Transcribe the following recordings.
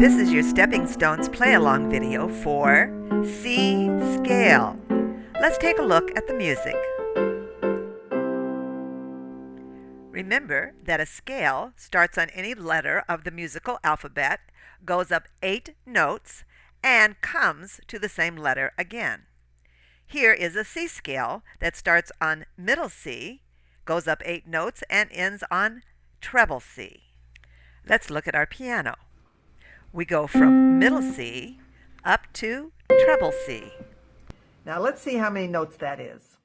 This is your Stepping Stones play-along video for C scale. Let's take a look at the music. Remember that a scale starts on any letter of the musical alphabet, goes up 8 notes, and comes to the same letter again. Here is a C scale that starts on middle C, goes up 8 notes, and ends on treble C. Let's look at our piano. We go from middle C up to treble C. Now let's see how many notes that is.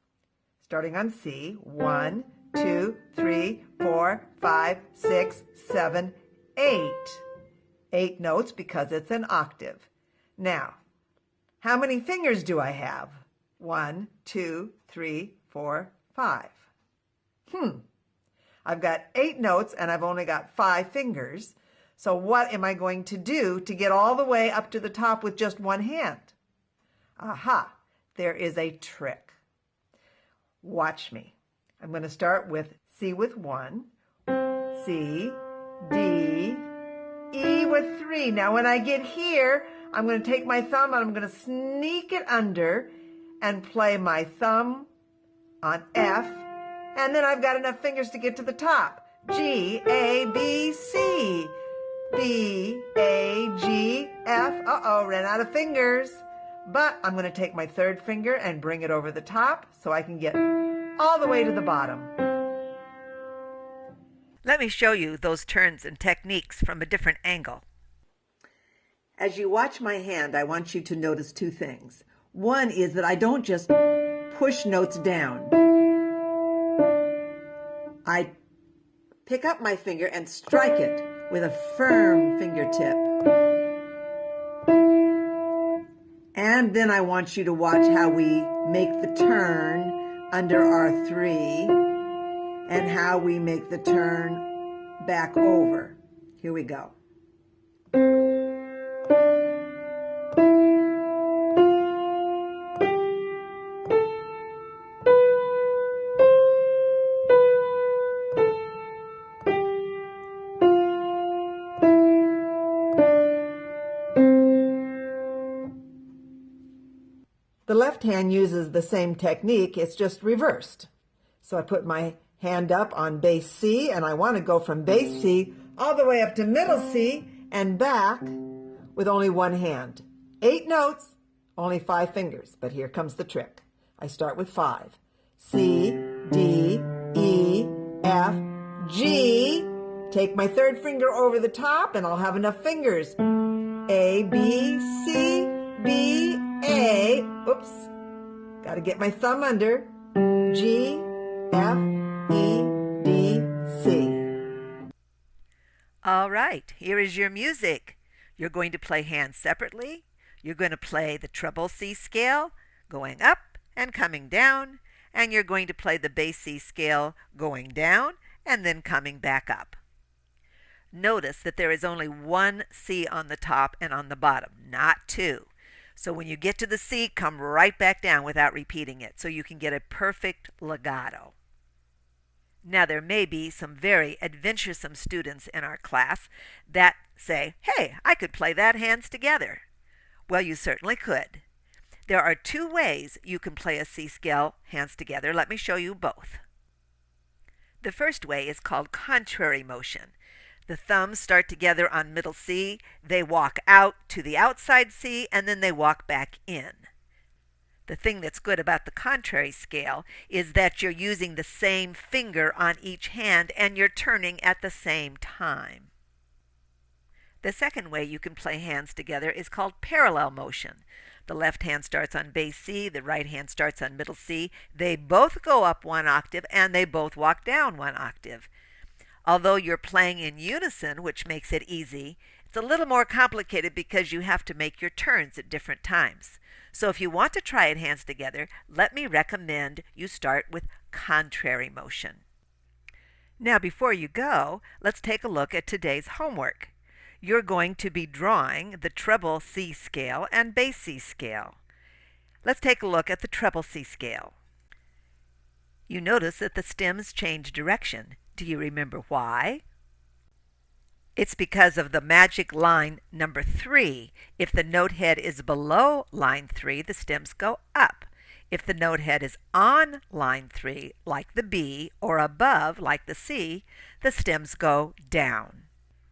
Starting on C, 1, 2, 3, 4, 5, 6, 7, 8. 8 notes because it's an octave. Now, how many fingers do I have? 1, 2, 3, 4, 5. I've got 8 notes and I've only got 5 fingers. So what am I going to do to get all the way up to the top with just one hand? Aha, there is a trick. Watch me. I'm going to start with C with 1, C, D, E with 3. Now when I get here, I'm going to take my thumb and I'm going to sneak it under and play my thumb on F, and then I've got enough fingers to get to the top. G, A, B, C. B, A, G, F. Ran out of fingers. But I'm going to take my third finger and bring it over the top so I can get all the way to the bottom. Let me show you those turns and techniques from a different angle. As you watch my hand, I want you to notice 2 things. One is that I don't just push notes down. I pick up my finger and strike it with a firm fingertip. And then I want you to watch how we make the turn under our 3 and how we make the turn back over. Here we go. The left hand uses the same technique, it's just reversed. So I put my hand up on bass C, and I want to go from bass C all the way up to middle C and back with only one hand. 8 notes, only 5 fingers, but here comes the trick. I start with 5. C, D, E, F, G. Take my third finger over the top and I'll have enough fingers. A, B, C, B, A, oops, got to get my thumb under, G, F, E, D, C. All right, here is your music. You're going to play hands separately. You're going to play the treble C scale, going up and coming down, and you're going to play the bass C scale, going down and then coming back up. Notice that there is only one C on the top and on the bottom, not 2. So when you get to the C, come right back down without repeating it so you can get a perfect legato. Now there may be some very adventuresome students in our class that say, hey, I could play that hands together. Well, you certainly could. There are 2 ways you can play a C scale hands together. Let me show you both. The first way is called contrary motion. The thumbs start together on middle C, they walk out to the outside C, and then they walk back in. The thing that's good about the contrary scale is that you're using the same finger on each hand and you're turning at the same time. The second way you can play hands together is called parallel motion. The left hand starts on bass C, the right hand starts on middle C. They both go up 1 octave and they both walk down 1 octave. Although you're playing in unison, which makes it easy, it's a little more complicated because you have to make your turns at different times. So if you want to try it hands together, let me recommend you start with contrary motion. Now before you go, let's take a look at today's homework. You're going to be drawing the treble C scale and bass C scale. Let's take a look at the treble C scale. You notice that the stems change direction. Do you remember why? It's because of the magic line number 3. If the note head is below line 3, the stems go up. If the note head is on line 3, like the B, or above, like the C, the stems go down.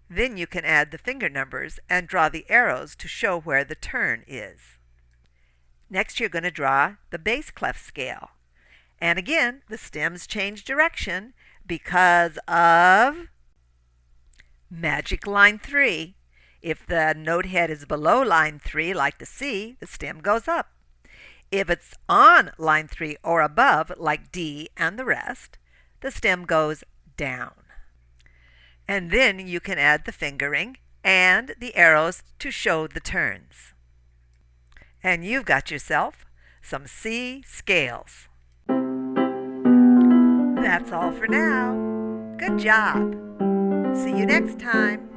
Then you can add the finger numbers and draw the arrows to show where the turn is. Next, you're going to draw the bass clef scale. And again, the stems change direction because of magic line 3. If the note head is below line 3, like the C, the stem goes up. If it's on line 3 or above, like D and the rest, the stem goes down. And then you can add the fingering and the arrows to show the turns. And you've got yourself some C scales. That's all for now. Good job. See you next time.